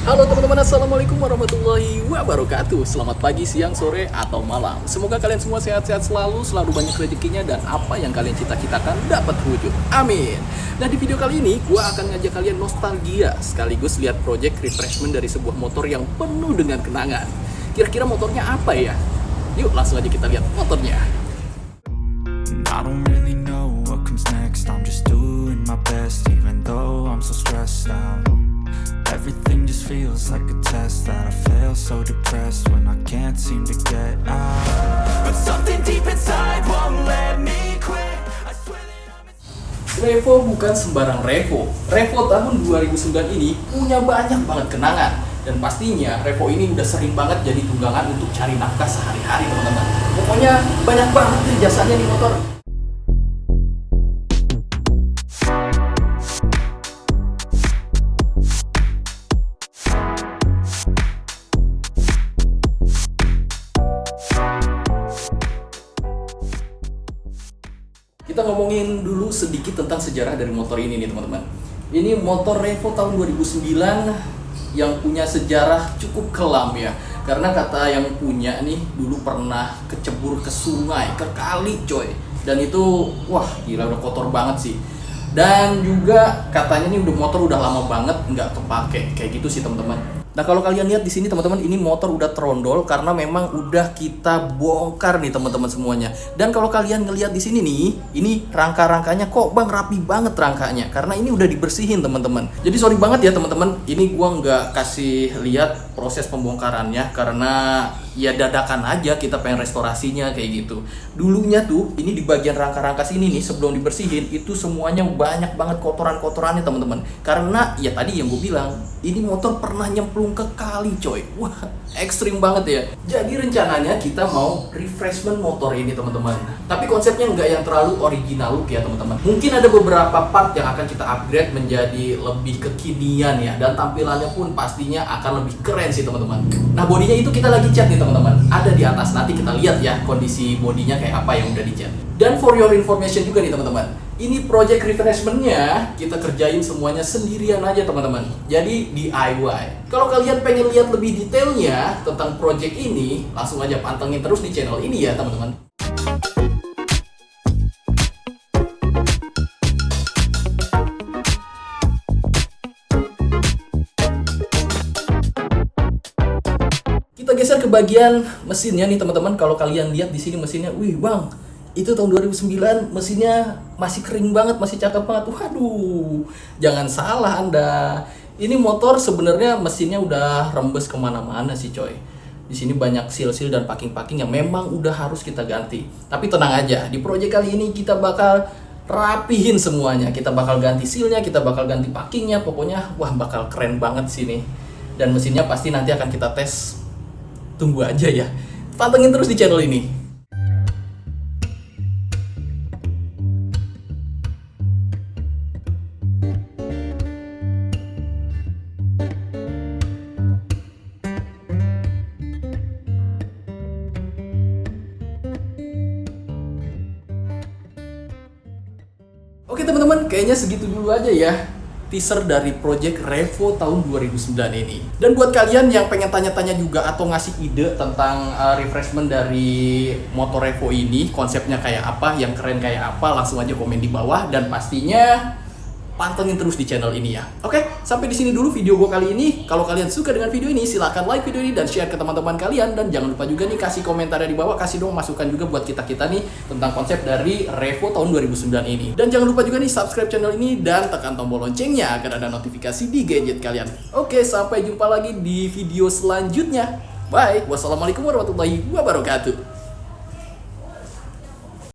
Halo teman-teman, assalamualaikum warahmatullahi wabarakatuh. Selamat pagi, siang, sore, atau malam. Semoga kalian semua sehat-sehat selalu banyak rezekinya, dan apa yang kalian cita-citakan dapat terwujud. Amin. Nah, di video kali ini gue akan ngajak kalian nostalgia sekaligus lihat project refreshment dari sebuah motor yang penuh dengan kenangan. Kira-kira motornya apa ya? Yuk langsung aja kita lihat motornya. I don't really know what comes next. I'm just doing my best, even though I'm so stressed out. Everything just feels like a test that I fail, so depressed when I can't seem to get out. But something deep inside won't let me quit. I swear that Revo bukan sembarang Revo. Revo tahun 2009 ini punya banyak banget kenangan. Dan pastinya Revo ini udah sering banget jadi tunggangan untuk cari nafkah sehari-hari, teman-teman. Pokoknya banyak banget nih jasanya di motor. Kita ngomongin dulu sedikit tentang sejarah dari motor ini nih, teman-teman. Ini motor Revo tahun 2009 yang punya sejarah cukup kelam ya. Karena kata yang punya nih dulu pernah kecebur ke sungai, ke kali coy. Dan itu wah gila, udah kotor banget sih. Dan juga katanya nih motor udah lama banget nggak kepake, kayak gitu sih teman-teman. Nah, kalau kalian lihat di sini teman-teman, ini motor udah trondol karena memang udah kita bongkar nih teman-teman semuanya. Dan kalau kalian ngelihat di sini nih, ini rangka-rangkanya kok bang rapi banget rangkanya, karena ini udah dibersihin teman-teman. Jadi sorry banget ya teman-teman, ini gua nggak kasih lihat proses pembongkarannya karena ya dadakan aja kita pengen restorasinya kayak gitu. Dulunya tuh ini di bagian rangka-rangka sini nih sebelum dibersihin itu semuanya banyak banget kotoran-kotorannya teman-teman. Karena ya tadi yang gue bilang, ini motor pernah nyemplung ke kali coy. Wah, ekstrim banget ya. Jadi rencananya kita mau refreshment motor ini teman-teman. Tapi konsepnya nggak yang terlalu original look ya teman-teman. Mungkin ada beberapa part yang akan kita upgrade menjadi lebih kekinian ya. Dan tampilannya pun pastinya akan lebih keren sih teman-teman. Nah, bodinya itu kita lagi cat nih teman-teman. Ada di atas, nanti kita lihat ya kondisi bodinya kayak apa yang udah dicat. Dan for your information juga nih teman-teman, ini project refreshment-nya kita kerjain semuanya sendirian aja teman-teman. Jadi DIY. Kalau kalian pengen lihat lebih detailnya tentang project ini, langsung aja pantengin terus di channel ini ya teman-teman. Kita geser ke bagian mesinnya nih teman-teman. Kalau kalian lihat di sini mesinnya, wih bang, itu tahun 2009 mesinnya masih kering banget, masih cakep banget. Waduh, jangan salah Anda. Ini motor sebenarnya mesinnya udah rembes kemana-mana sih coy. Di sini banyak seal-seal dan packing-packing yang memang udah harus kita ganti. Tapi tenang aja, di project kali ini kita bakal rapihin semuanya. Kita bakal ganti sealnya, kita bakal ganti packingnya. Pokoknya wah bakal keren banget sini. Dan mesinnya pasti nanti akan kita tes. Tunggu aja ya. Pantengin terus di channel ini. Oke teman-teman, kayaknya segitu dulu aja ya teaser dari project Revo tahun 2009 ini. Dan buat kalian yang pengen tanya-tanya juga atau ngasih ide tentang refreshment dari motor Revo ini, konsepnya kayak apa, yang keren kayak apa, langsung aja komen di bawah. Dan pastinya pantengin terus di channel ini ya. Oke, sampai di sini dulu video gue kali ini. Kalau kalian suka dengan video ini, silahkan like video ini dan share ke teman-teman kalian. Dan jangan lupa juga nih kasih komentar di bawah, kasih dong masukan juga buat kita-kita nih tentang konsep dari Revo tahun 2009 ini. Dan jangan lupa juga nih subscribe channel ini dan tekan tombol loncengnya agar ada notifikasi di gadget kalian. Oke, sampai jumpa lagi di video selanjutnya. Bye. Wassalamualaikum warahmatullahi wabarakatuh.